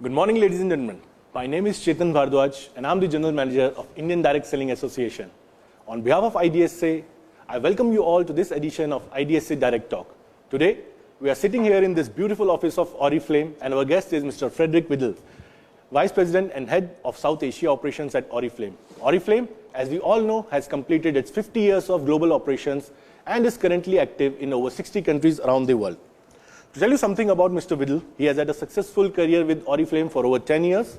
Good morning, ladies and gentlemen. My name is Chetan Bhardwaj, and I'm the General Manager of Indian Direct Selling Association. On behalf of IDSA, I welcome you all to this edition of IDSA Direc'T'alk. Today, we are sitting here in this beautiful office of Oriflame, and our guest is Mr. Frederic Widell, Vice President and Head of South Asia Operations at Oriflame. Oriflame, as we all know, has completed its 50 years of global operations and is currently active in over 60 countries around the world. To tell you something about Mr. Widell, he has had a successful career with Oriflame for over 10 years.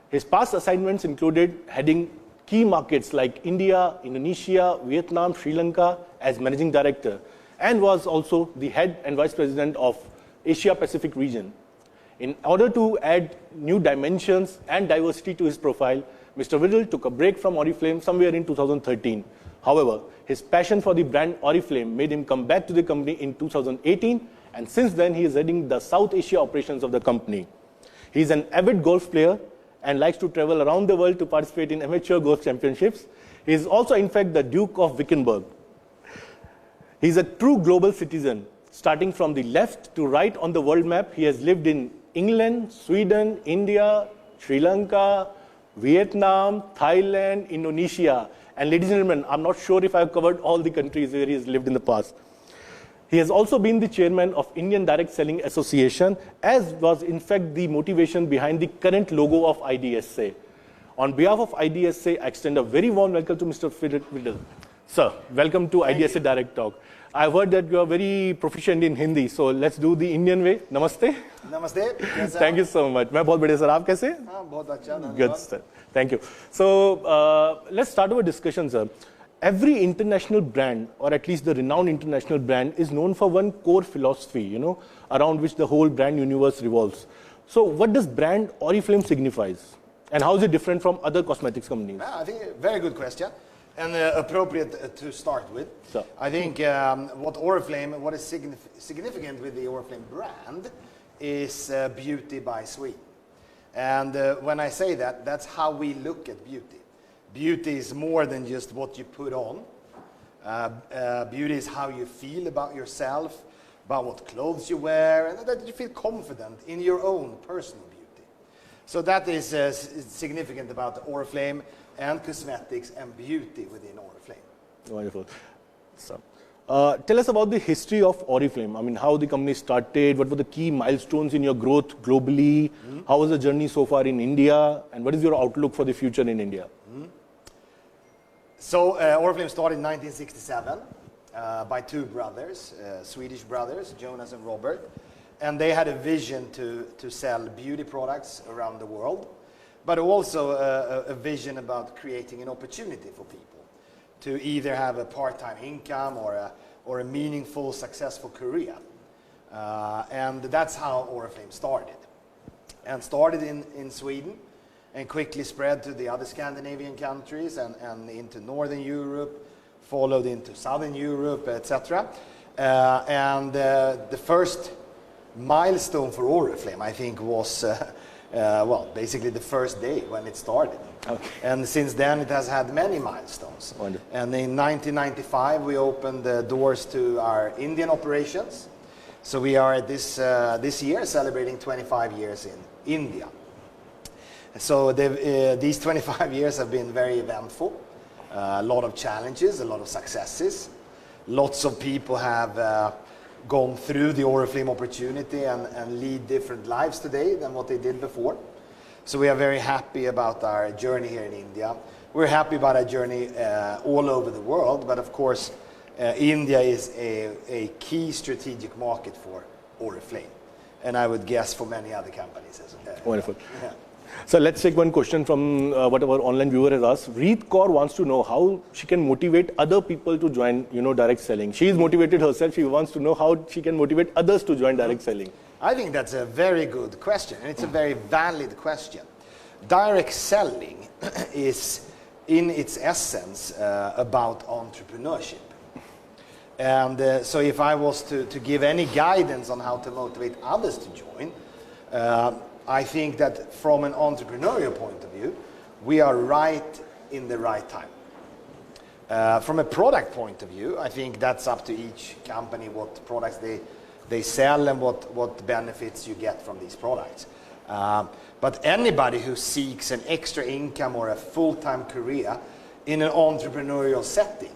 His past assignments included heading key markets like India, Indonesia, Vietnam, Sri Lanka as Managing Director, and was also the Head and Vice President of Asia Pacific region. In order to add new dimensions and diversity to his profile, Mr. Widell took a break from Oriflame somewhere in 2013. However, his passion for the brand Oriflame made him come back to the company in 2018, and since then he is heading the South Asia operations of the company. He is an avid golf player and likes to travel around the world to participate in amateur golf championships. He is also, in fact, the Duke of Wickenburg. He is a true global citizen. Starting from the left to right on the world map, he has lived in England, Sweden, India, Sri Lanka, Vietnam, Thailand, Indonesia. And ladies and gentlemen, I'm not sure if I've covered all the countries where he has lived in the past. He has also been the chairman of Indian Direct Selling Association, as was in fact the motivation behind the current logo of IDSA. On behalf of IDSA, I extend a very warm welcome to Mr. Frederic Widell. Sir, welcome to IDSA Direc'T'alk. I've heard that you are very proficient in Hindi, so let's do the Indian way. Namaste. Namaste. Thank you so much. मैं बहुत बढ़िया sir. आप कैसे? हाँ, बहुत अच्छा. Good sir. Thank you. So let's start our discussion, sir. Every international brand, or at least the renowned international brand, is known for one core philosophy, around which the whole brand universe revolves. So what does brand Oriflame signifies? And how is it different from other cosmetics companies? I think a very good question, and appropriate to start with. So, I think what is significant with the Oriflame brand is beauty by Sweden. And when I say that, that's how we look at beauty. Beauty is more than just what you put on. Beauty is how you feel about yourself, about what clothes you wear, and that you feel confident in your own personal beauty. So that is significant about Oriflame and cosmetics and beauty within Oriflame. Wonderful. So, tell us about the history of Oriflame. I mean, how the company started, what were the key milestones in your growth globally, how was the journey so far in India, and what is your outlook for the future in India? So Oriflame started in 1967 by two brothers, Swedish brothers, Jonas and Robert, and they had a vision to sell beauty products around the world, but also a vision about creating an opportunity for people to either have a part-time income or a meaningful, successful career. And that's how Oriflame started. And started in Sweden, and quickly spread to the other Scandinavian countries and into Northern Europe, followed into Southern Europe, etc. And the first milestone for Oriflame, I think, was basically the first day when it started. Okay. And since then, it has had many milestones. Wonderful. And in 1995, we opened the doors to our Indian operations. So we are this year celebrating 25 years in India. So these 25 years have been very eventful. A lot of challenges, a lot of successes. Lots of people have gone through the Oriflame opportunity and lead different lives today than what they did before. So we are very happy about our journey here in India. We're happy about our journey all over the world, but of course India is a key strategic market for Oriflame, and I would guess for many other companies as well. Wonderful. Yeah. So let's take one question from what our online viewer has asked. Reet Kaur wants to know how she can motivate other people to join, direct selling. She is motivated herself. She wants to know how she can motivate others to join direct selling. I think that's a very good question, and it's a very valid question. Direct selling is, in its essence, about entrepreneurship. And so if I was to give any guidance on how to motivate others to join, I think that from an entrepreneurial point of view, we are right in the right time. From a product point of view, I think that's up to each company what products they sell and what benefits you get from these products. But anybody who seeks an extra income or a full-time career in an entrepreneurial setting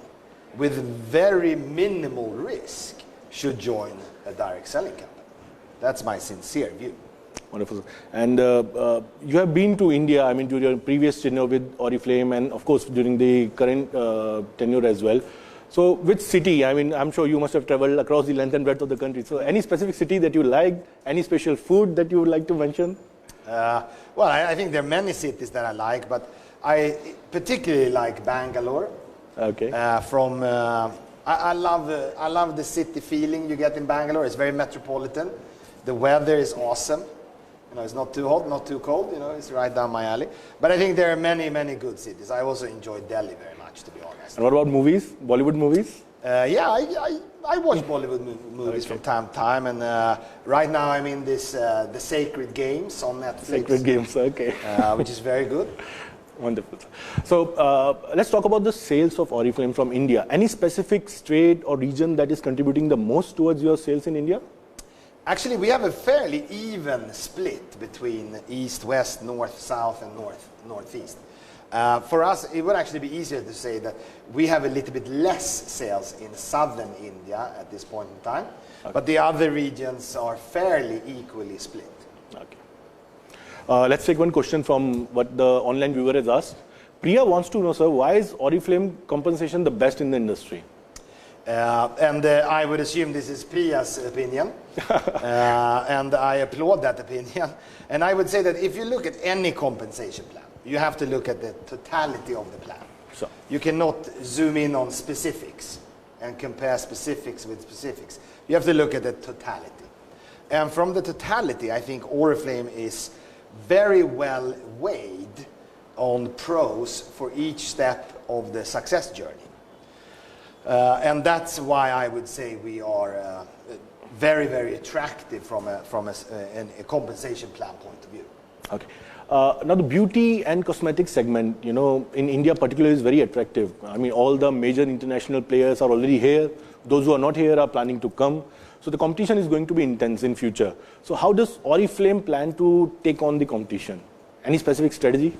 with very minimal risk should join a direct selling company. That's my sincere view. Wonderful. And you have been to India, I mean, during your previous tenure with Oriflame and, of course, during the current tenure as well. So, which city? I mean, I'm sure you must have traveled across the length and breadth of the country. So, any specific city that you liked? Any special food that you would like to mention? Well, I think there are many cities that I like, but I particularly like Bangalore. Okay. I love the city feeling you get in Bangalore. It's very metropolitan. The weather is awesome. You know, it's not too hot, not too cold. You know, it's right down my alley. But I think there are many, many good cities. I also enjoy Delhi very much, to be honest. And what about movies? Bollywood movies? Yeah, I watch Bollywood movies from time to time, and right now I'm in this the Sacred Games on Netflix. Sacred Games, okay. Which is very good. Wonderful. So let's talk about the sales of Oriflame from India. Any specific state or region that is contributing the most towards your sales in India? Actually, we have a fairly even split between east, west, north, south, and northeast. For us, it would actually be easier to say that we have a little bit less sales in southern India at this point in time, okay. But the other regions are fairly equally split. Okay. Let's take one question from what the online viewer has asked. Priya wants to know, sir, why is Oriflame compensation the best in the industry? I would assume this is Priya's opinion, and I applaud that opinion. And I would say that if you look at any compensation plan, you have to look at the totality of the plan. So. You cannot zoom in on specifics and compare specifics with specifics. You have to look at the totality. And from the totality, I think Oriflame is very well weighed on pros for each step of the success journey. And that's why I would say we are very, very attractive from a compensation plan point of view. Okay. Now the beauty and cosmetic segment, you know, in India particularly is very attractive. I mean, all the major international players are already here. Those who are not here are planning to come. So the competition is going to be intense in future. So how does Oriflame plan to take on the competition? Any specific strategy?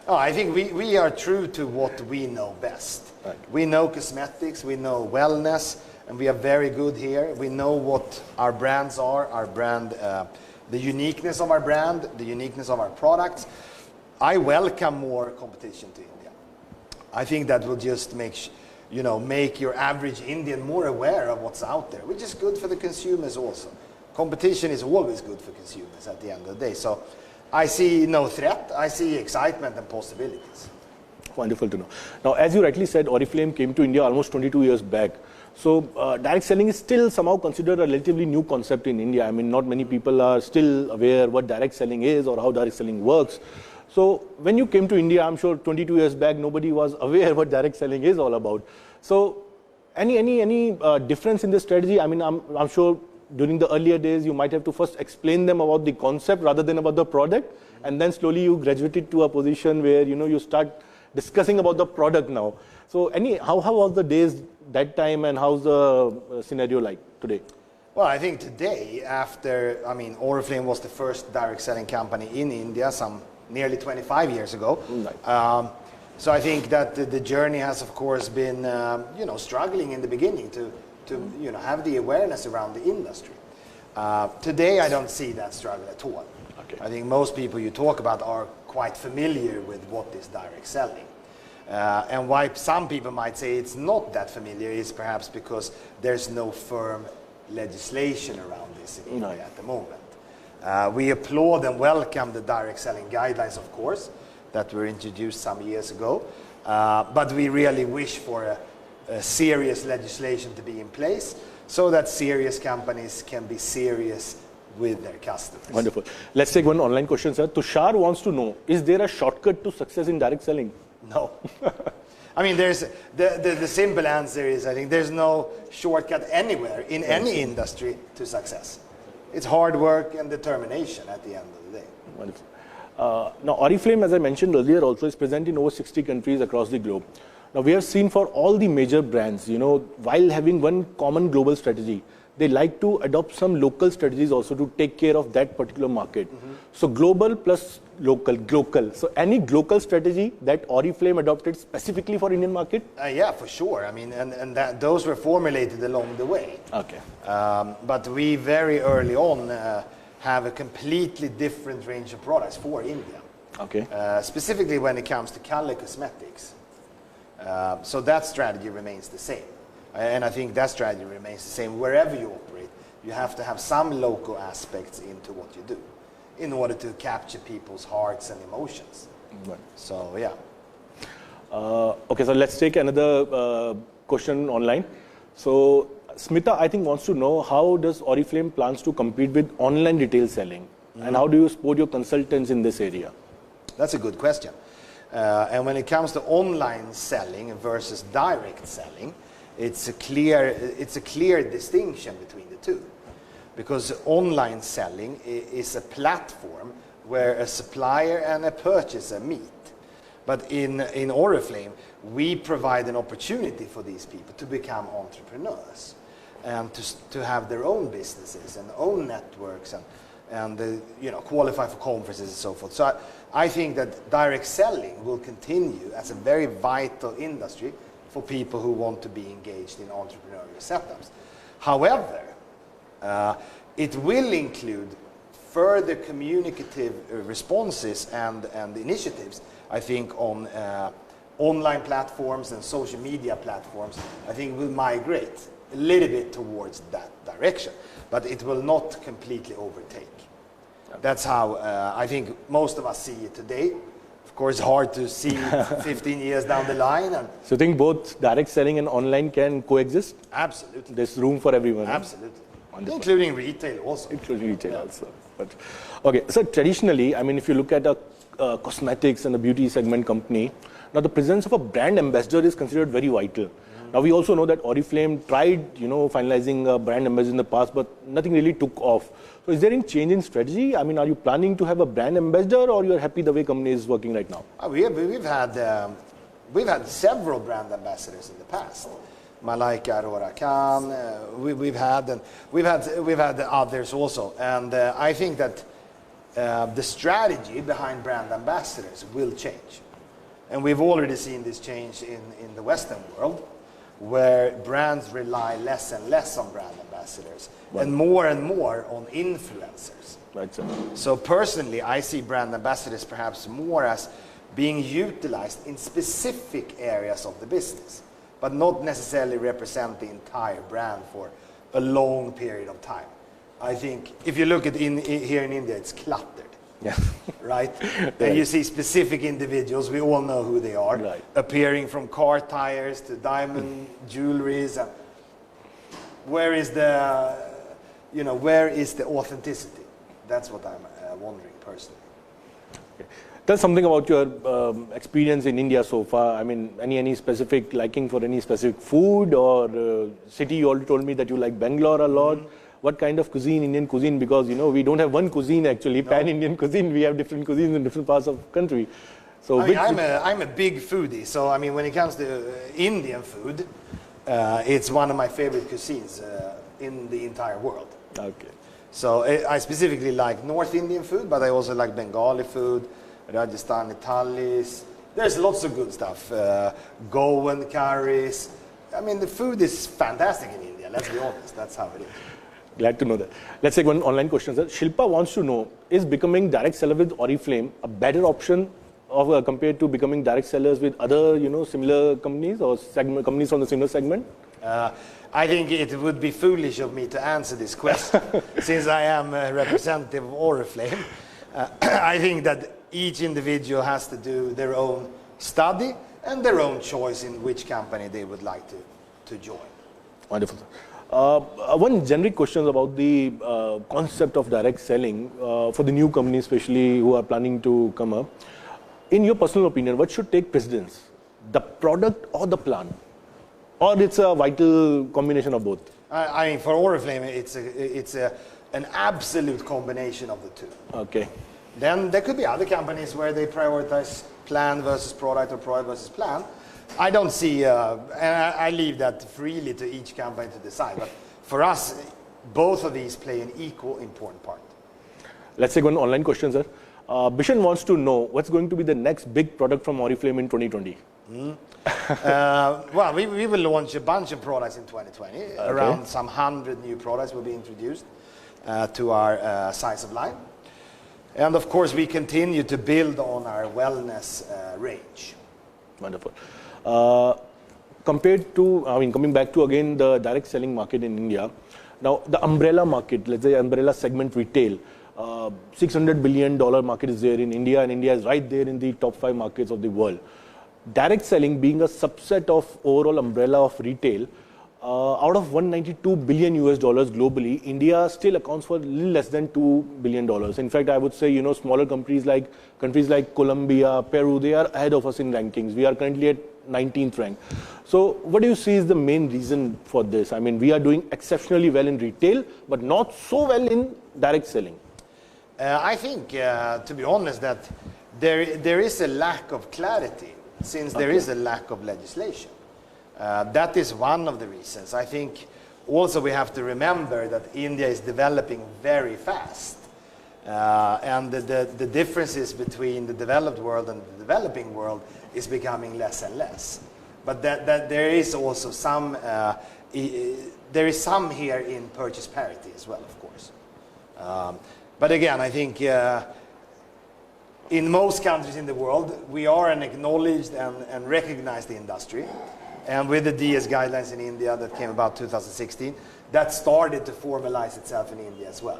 Oh, I think we are true to what we know best. Right. We know cosmetics, we know wellness, and we are very good here. We know what our brands are, our brand, the uniqueness of our brand, the uniqueness of our products. I welcome more competition to India. I think that will just make your average Indian more aware of what's out there, which is good for the consumers also. Competition is always good for consumers at the end of the day. So I see no threat, I see excitement and possibilities. Wonderful to know. Now, as you rightly said, Oriflame came to India almost 22 years back. So direct selling is still somehow considered a relatively new concept in India. I mean, not many people are still aware what direct selling is or how direct selling works. So when you came to India, I'm sure 22 years back, nobody was aware what direct selling is all about. So any difference in the strategy? I mean, I'm sure during the earlier days, you might have to first explain them about the concept rather than about the product. And then slowly you graduated to a position where, you start discussing about the product now. So how was the days that time and how's the scenario like today? Well, I think today, Oriflame was the first direct selling company in India some nearly 25 years ago. Right. So I think that the journey has, of course, been, struggling in the beginning to have the awareness around the industry. Today, I don't see that struggle at all. Okay. I think most people you talk about are quite familiar with what is direct selling. And why some people might say it's not that familiar is perhaps because there's no firm legislation around this in India at the moment. We applaud and welcome the direct selling guidelines, of course, that were introduced some years ago. But we really wish for a serious legislation to be in place so that serious companies can be serious with their customers. Wonderful. Let's take one online question, sir. Tushar wants to know, is there a shortcut to success in direct selling? No. I mean, there's the simple answer is I think there's no shortcut anywhere in any industry to success. It's hard work and determination at the end of the day. Wonderful. Now, Oriflame, as I mentioned earlier, also is present in over 60 countries across the globe. Now, we have seen for all the major brands, while having one common global strategy, they like to adopt some local strategies also to take care of that particular market. So global plus local. So any local strategy that Oriflame adopted specifically for Indian market? Yeah, for sure. I mean, and those were formulated along the way. Okay. But we very early on have a completely different range of products for India. Okay. Specifically when it comes to color cosmetics. So that strategy remains the same. And I think that strategy remains the same wherever you operate. You have to have some local aspects into what you do in order to capture people's hearts and emotions. Right. So, yeah. Okay, so let's take another question online. So, Smita, I think, wants to know how does Oriflame plans to compete with online retail selling? And how do you support your consultants in this area? That's a good question. And when it comes to online selling versus direct selling, it's a clear distinction between the two. Because online selling is a platform where a supplier and a purchaser meet. But in Oriflame, we provide an opportunity for these people to become entrepreneurs and to have their own businesses and own networks and qualify for conferences and so forth. So I think that direct selling will continue as a very vital industry for people who want to be engaged in entrepreneurial setups. However, it will include further communicative responses and initiatives, I think, on online platforms and social media platforms. I think will migrate a little bit towards that direction, but it will not completely overtake. That's how I think most of us see it today. Of course, hard to see 15 years down the line. So you think both direct selling and online can coexist? Absolutely. There's room for everyone. Absolutely. Including retail also. Including retail also. But, okay, so traditionally, I mean, if you look at a cosmetics and a beauty segment company, now the presence of a brand ambassador is considered very vital. Now we also know that Oriflame tried, finalizing a brand ambassador in the past, but nothing really took off. So is there any change in strategy? I mean, are you planning to have a brand ambassador, or you're happy the way company is working right now? We've had several brand ambassadors in the past. Malaika Aurora Khan, we've had others also, and I think that the strategy behind brand ambassadors will change, and we've already seen this change in the Western world, where brands rely less and less on brand ambassadors and more on influencers. Right, sir. So personally, I see brand ambassadors perhaps more as being utilized in specific areas of the business, but not necessarily represent the entire brand for a long period of time. I think if you look at here in India, it's cluttered. Yeah. Right? And you see specific individuals, we all know who they are, right, appearing from car tires to diamond jewelries. And where is the authenticity? That's what I'm wondering personally. Okay. Tell something about your experience in India so far. I mean, any specific liking for any specific food or city? You already told me that you like Bangalore a lot. What kind of cuisine, Indian cuisine? Because, we don't have one cuisine actually, pan-Indian cuisine. We have different cuisines in different parts of the country. So I'm a big foodie. So, I mean, when it comes to Indian food, it's one of my favorite cuisines in the entire world. Okay. So I specifically like North Indian food, but I also like Bengali food, Rajasthani thalis. There's lots of good stuff. Goan curries. I mean, the food is fantastic in India. Let's be honest. That's how it is. Glad to know that. Let's take one online question. Shilpa wants to know, is becoming direct seller with Oriflame a better option compared to becoming direct sellers with other, similar companies or companies from the similar segment? I think it would be foolish of me to answer this question since I am a representative of Oriflame. I think that each individual has to do their own study and their own choice in which company they would like to join. Wonderful. One generic question about the concept of direct selling for the new companies, especially who are planning to come up. In your personal opinion, what should take precedence? The product or the plan? Or it's a vital combination of both? I mean, for Oriflame, it's an absolute combination of the two. Okay. Then there could be other companies where they prioritize plan versus product or product versus plan. I don't see, and I leave that freely to each company to decide. But for us, both of these play an equal important part. Let's take one online question, sir. Bishan wants to know what's going to be the next big product from Oriflame in 2020. Well, we will launch a bunch of products in 2020. Okay. Around some 100 new products will be introduced to our size of line. And of course, we continue to build on our wellness range. Wonderful. Compared to, coming back to again the direct selling market in India, now the umbrella market, let's say umbrella segment retail, $600 billion market is there in India, and India is right there in the top 5 markets of the world. Direct selling being a subset of overall umbrella of retail, out of $192 billion globally, India still accounts for a little less than $2 billion. In fact, I would say, smaller countries like Colombia, Peru, they are ahead of us in rankings. We are currently at 19th rank. So what do you see is the main reason for this? I mean, we are doing exceptionally well in retail, but not so well in direct selling. I think, to be honest, that there is a lack of clarity since there is a lack of legislation. That is one of the reasons. I think also we have to remember that India is developing very fast. And the differences between the developed world and the developing world is becoming less and less. But that there is also some, there is some here in purchase parity as well, of course. But again, I think in most countries in the world, we are an acknowledged and recognized industry. And with the DS guidelines in India that came about 2016, that started to formalize itself in India as well.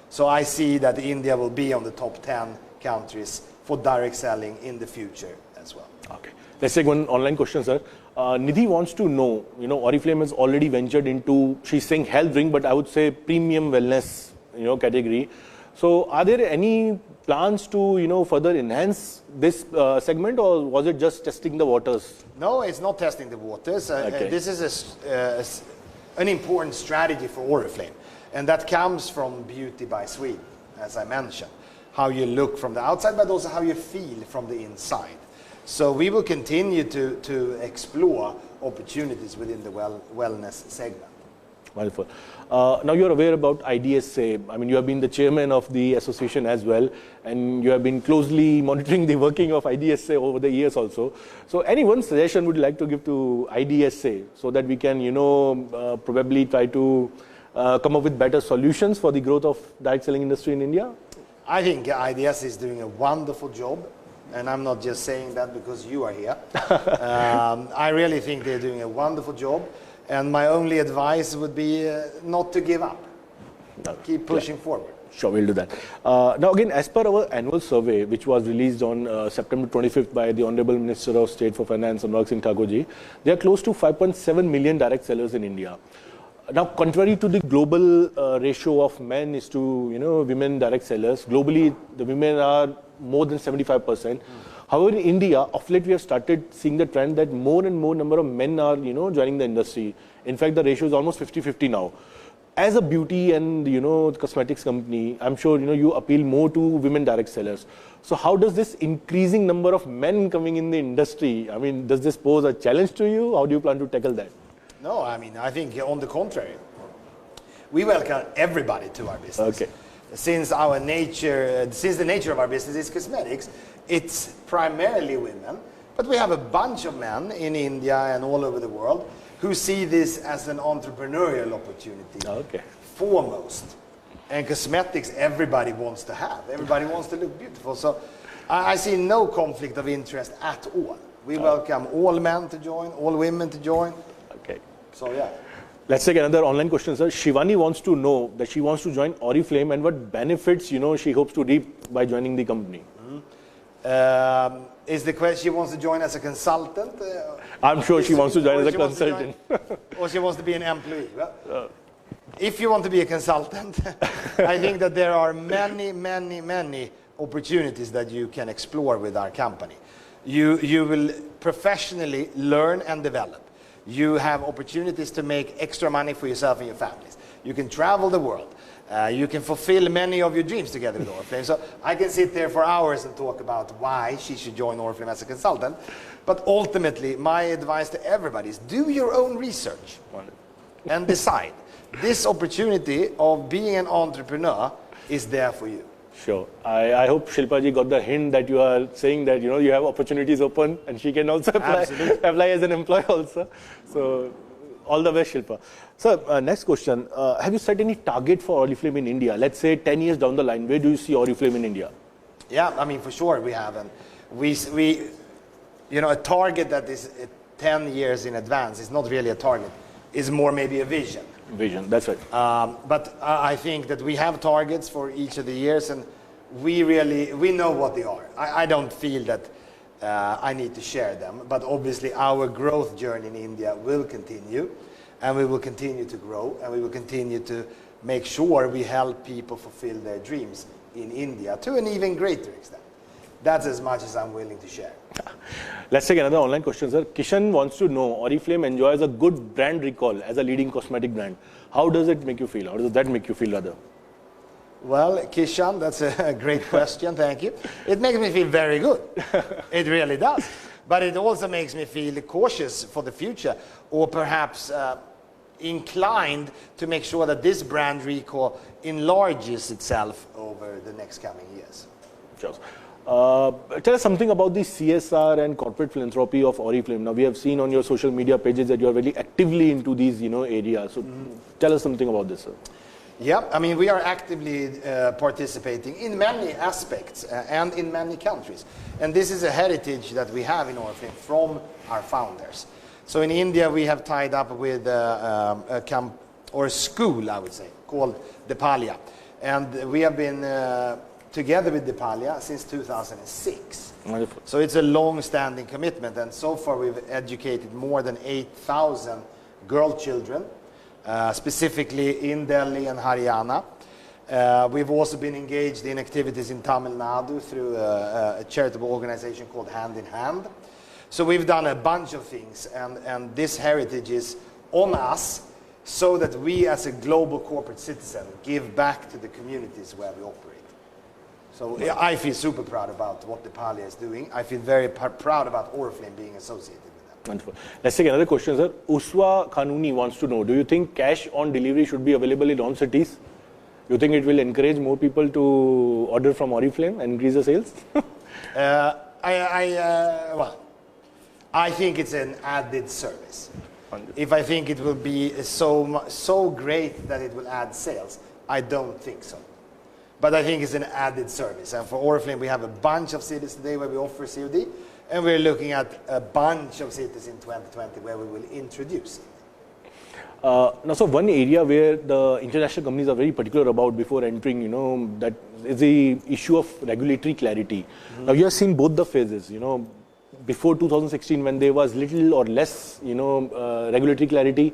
So I see that India will be on the top 10 countries for direct selling in the future as well. Okay. Let's take one online question, sir. Nidhi wants to know, Oriflame has already ventured into, she's saying health drink, but I would say premium wellness, category. So are there any plans to, further enhance this segment, or was it just testing the waters? No, it's not testing the waters. Okay. This is an important strategy for Oriflame. And that comes from Beauty by Sweden, as I mentioned. How you look from the outside, but also how you feel from the inside. So we will continue to explore opportunities within the wellness segment. Wonderful. Now you're aware about IDSA. I mean, you have been the chairman of the association as well, and you have been closely monitoring the working of IDSA over the years also. So any one suggestion would you like to give to IDSA so that we can, probably try to come up with better solutions for the growth of direct selling industry in India? I think IDSA is doing a wonderful job. And I'm not just saying that because you are here. I really think they're doing a wonderful job. And my only advice would be not to give up. Keep pushing forward. Sure, we'll do that. Now again, as per our annual survey, which was released on September 25th by the Honorable Minister of State for Finance, Anurag Singh Thakurji, there are close to 5.7 million direct sellers in India. Now, contrary to the global ratio of men is to women direct sellers, globally the women are more than 75%. However, in India, of late we have started seeing the trend that more and more number of men are joining the industry. In fact, the ratio is almost 50-50 now. As a beauty and cosmetics company, I'm sure you appeal more to women direct sellers. So how does this increasing number of men coming in the industry, I mean, does this pose a challenge to you? How do you plan to tackle that? No, I mean, I think on the contrary. We welcome everybody to our business. Okay. Since the nature of our business is cosmetics, it's primarily women, but we have a bunch of men in India and all over the world who see this as an entrepreneurial opportunity. Okay. Foremost. And cosmetics everybody wants to have. Everybody wants to look beautiful. So I see no conflict of interest at all. We welcome all men to join, all women to join. Okay. So yeah. Let's take another online question, sir. Shivani wants to know that she wants to join Oriflame and what benefits, she hopes to reap by joining the company. Is the question she wants to join as a consultant? I'm sure she wants to join as a consultant. Or she wants to be an employee? Well, if you want to be a consultant, I think that there are many opportunities that you can explore with our company. You will professionally learn and develop. You have opportunities to make extra money for yourself and your families. You can travel the world. You can fulfill many of your dreams together with Oriflame. So I can sit there for hours and talk about why she should join Oriflame as a consultant. But ultimately, my advice to everybody is do your own research and decide. This opportunity of being an entrepreneur is there for you. Sure. I hope Shilpa ji got the hint that you are saying that, you know, you have opportunities open and she can also apply as an employee also. So all the best, Shilpa. So next question, have you set any target for Oriflame in India? Let's say 10 years down the line, where do you see Oriflame in India? Yeah, I mean, for sure we have. And we you know, a target that is 10 years in advance is not really a target. It's more maybe a vision. Vision, that's right. But I think that we have targets for each of the years, and we know what they are. I don't feel that I need to share them, but obviously our growth journey in India will continue, and we will continue to grow, and we will continue to make sure we help people fulfill their dreams in India to an even greater extent. That's as much as I'm willing to share. Let's take another online question, sir. Kishan wants to know, Oriflame enjoys a good brand recall as a leading cosmetic brand. How does it make you feel? How does that make you feel, rather? Well, Kishan, that's a great question. Thank you. It makes me feel very good. It really does. But it also makes me feel cautious for the future, or perhaps inclined to make sure that this brand recall enlarges itself over the next coming years. Sure. Tell us something about the CSR and corporate philanthropy of Oriflame. Now, we have seen on your social media pages that you are very actively into these, areas. So, tell us something about this, sir. Yeah, I mean, we are actively participating in many aspects and in many countries. And this is a heritage that we have in Oriflame from our founders. So in India, we have tied up with a school, I would say, called Direc'T'alk. And we have been together with Direc'T'alk since 2006. Wonderful. So it's a long-standing commitment, and so far we've educated more than 8,000 girl children, specifically in Delhi and Haryana. We've also been engaged in activities in Tamil Nadu through a charitable organization called Hand in Hand. So we've done a bunch of things, and this heritage is on us so that we as a global corporate citizen give back to the communities where we operate. So I feel super proud about what Direc'T'alk is doing. I feel very proud about Oriflame being associated with them. Wonderful. Let's take another question, sir. Uswa Khanuni wants to know, do you think cash on delivery should be available in all cities? Do you think it will encourage more people to order from Oriflame and increase the sales? Well, I think it's an added service. If I think it will be so great that it will add sales, I don't think so. But I think it's an added service. And for Oriflame, we have a bunch of cities today where we offer COD, and we're looking at a bunch of cities in 2020 where we will introduce it. Now, so one area where the international companies are very particular about before entering, that is the issue of regulatory clarity. Now, you have seen both the phases, before 2016 when there was little or less, regulatory clarity.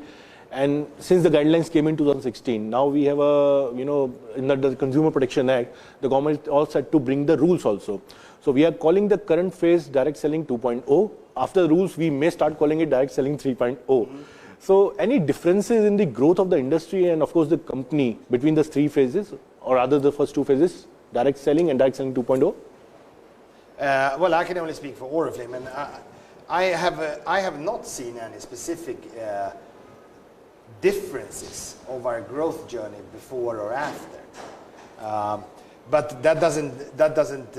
And since the guidelines came in 2016, now we have in the Consumer Protection Act, the government all set to bring the rules also. So we are calling the current phase direct selling 2.0. After the rules, we may start calling it direct selling 3.0. So any differences in the growth of the industry and of course the company between the three phases, or rather the first two phases, direct selling and direct selling 2.0? Well, I can only speak for Oriflame, and I have not seen any specific differences of our growth journey before or after, but that doesn't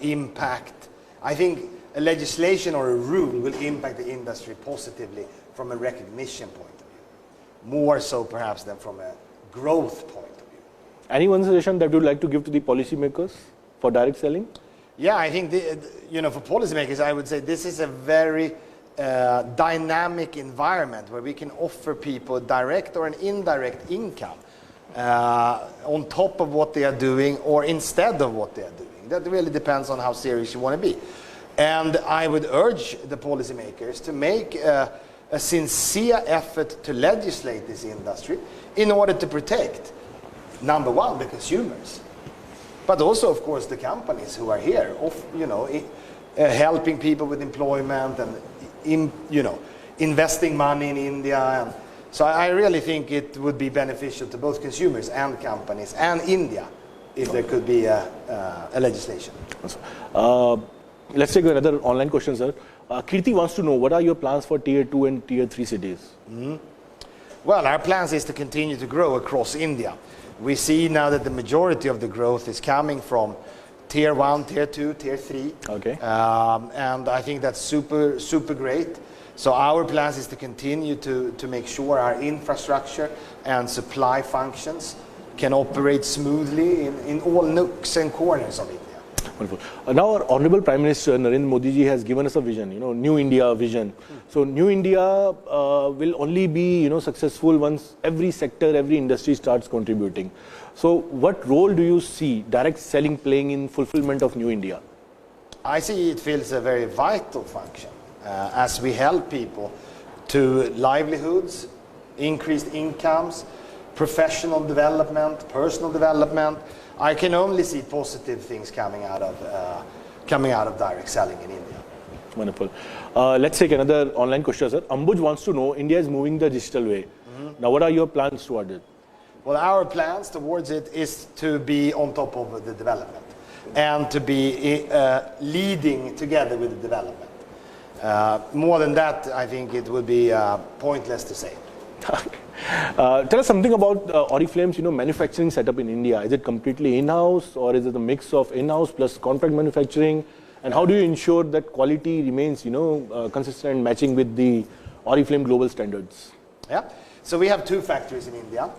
impact. I think a legislation or a rule will impact the industry positively from a recognition point of view, more so perhaps than from a growth point of view. Any one suggestion that you would like to give to the policymakers for direct selling? Yeah, I think for policymakers, I would say this is a very dynamic environment where we can offer people direct or an indirect income on top of what they are doing or instead of what they are doing. That really depends on how serious you want to be. And I would urge the policymakers to make a sincere effort to legislate this industry in order to protect, number one, the consumers, but also, of course, the companies who are here, helping people with employment and investing money in India. And So I really think it would be beneficial to both consumers and companies and India if there could be a legislation. Let's take another online question, sir. Kirti wants to know, what are your plans for tier 2 and tier 3 cities? Well, our plans is to continue to grow across India. We see now that the majority of the growth is coming from tier 1, tier 2, tier 3. Okay. And I think that's super, super great. So our plans is to continue to make sure our infrastructure and supply functions can operate smoothly in all nooks and corners of India. Wonderful. Now our Honorable Prime Minister Narendra Modi ji has given us a vision, New India vision. So New India will only be, successful once every sector, every industry starts contributing. So what role do you see direct selling playing in fulfillment of New India? I see it fills a very vital function as we help people to livelihoods, increased incomes, professional development, personal development. I can only see positive things coming out of direct selling in India. Wonderful. Let's take another online question, sir. Ambuj wants to know, India is moving the digital way. Now, what are your plans toward it? Well, our plans towards it is to be on top of the development and to be leading together with the development. More than that, I think it would be pointless to say. Tell us something about Oriflame's manufacturing setup in India. Is it completely in-house, or is it a mix of in-house plus contract manufacturing? And how do you ensure that quality remains consistent, matching with the Oriflame global standards? Yeah. So we have 2 factories in India,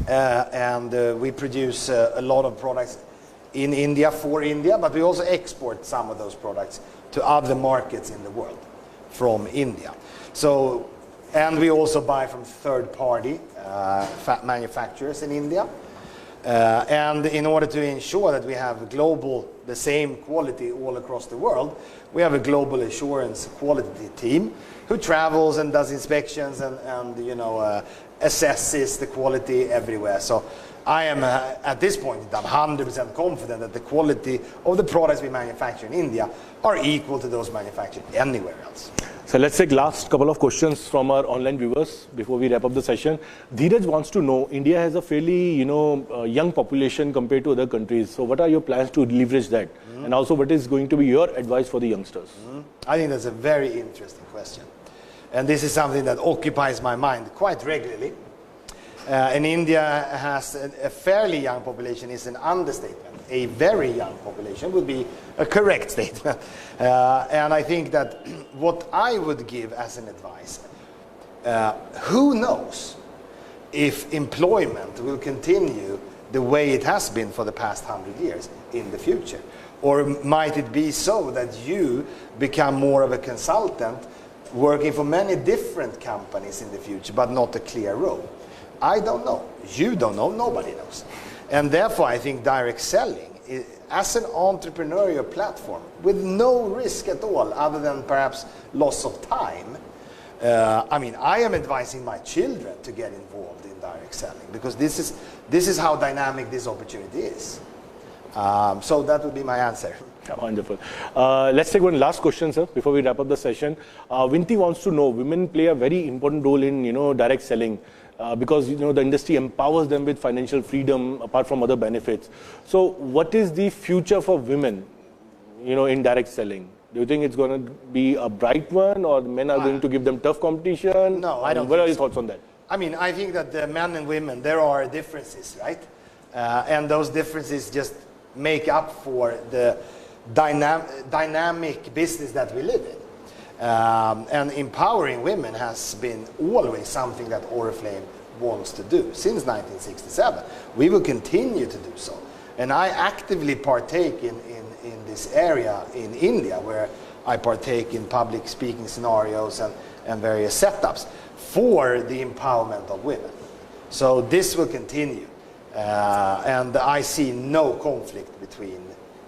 and we produce a lot of products in India for India, but we also export some of those products to other markets in the world from India. So. And we also buy from third-party manufacturers in India. And in order to ensure that we have the same quality all across the world, we have a global assurance quality team who travels and does inspections and assesses the quality everywhere. So I am, at this point, I'm 100% confident that the quality of the products we manufacture in India are equal to those manufactured anywhere else. So let's take last couple of questions from our online viewers before we wrap up the session. Dheeraj wants to know, India has a fairly, young population compared to other countries. So what are your plans to leverage that? And also, what is going to be your advice for the youngsters? I think that's a very interesting question. And this is something that occupies my mind quite regularly. And India has a fairly young population is an understatement. A very young population would be a correct statement. And I think that what I would give as an advice, who knows if employment will continue the way it has been for the past 100 years in the future? Or might it be so that you become more of a consultant working for many different companies in the future, but not a clear role? I don't know. You don't know. Nobody knows. And therefore, I think direct selling as an entrepreneurial platform with no risk at all other than perhaps loss of time. I am advising my children to get involved in direct selling because this is how dynamic this opportunity is. So that would be my answer. Wonderful. Let's take one last question, sir, before we wrap up the session. Vinti wants to know, women play a very important role in, direct selling. Because the industry empowers them with financial freedom apart from other benefits. So what is the future for women, in direct selling? Do you think it's going to be a bright one, or men are going to give them tough competition? No, I don't. What are your thoughts on that? I think that the men and women, there are differences, right? And those differences just make up for the dynamic business that we live in. And empowering women has been always something that Oriflame wants to do since 1967. We will continue to do so. And I actively partake in this area in India, where I partake in public speaking scenarios and various setups for the empowerment of women. So this will continue. And I see no conflict between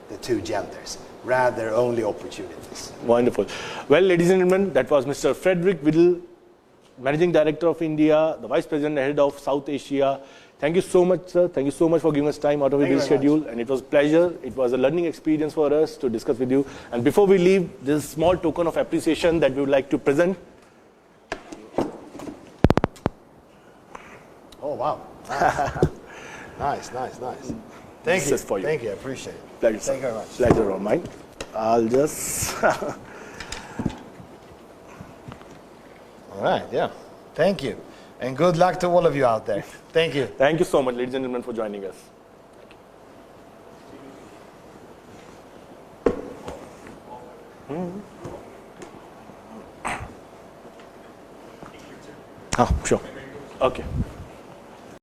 the 2 genders. Rather, only opportunities. Wonderful. Well, ladies and gentlemen, that was Mr. Frederic Widell, Managing Director of India, the Vice President Head of South Asia. Thank you so much, sir. Thank you so much for giving us time out of your busy schedule. And it was a pleasure. It was a learning experience for us to discuss with you. And before we leave, this small token of appreciation that we would like to present. Oh, wow. Nice, nice, nice. Thank This you. is for you. Thank you. I appreciate it. Pleasure, sir. Thank you very much. Pleasure all mine. I'll just. All right, yeah. Thank you. And good luck to all of you out there. Thank you. Thank you so much, ladies and gentlemen, for joining us. Oh, sure. Okay.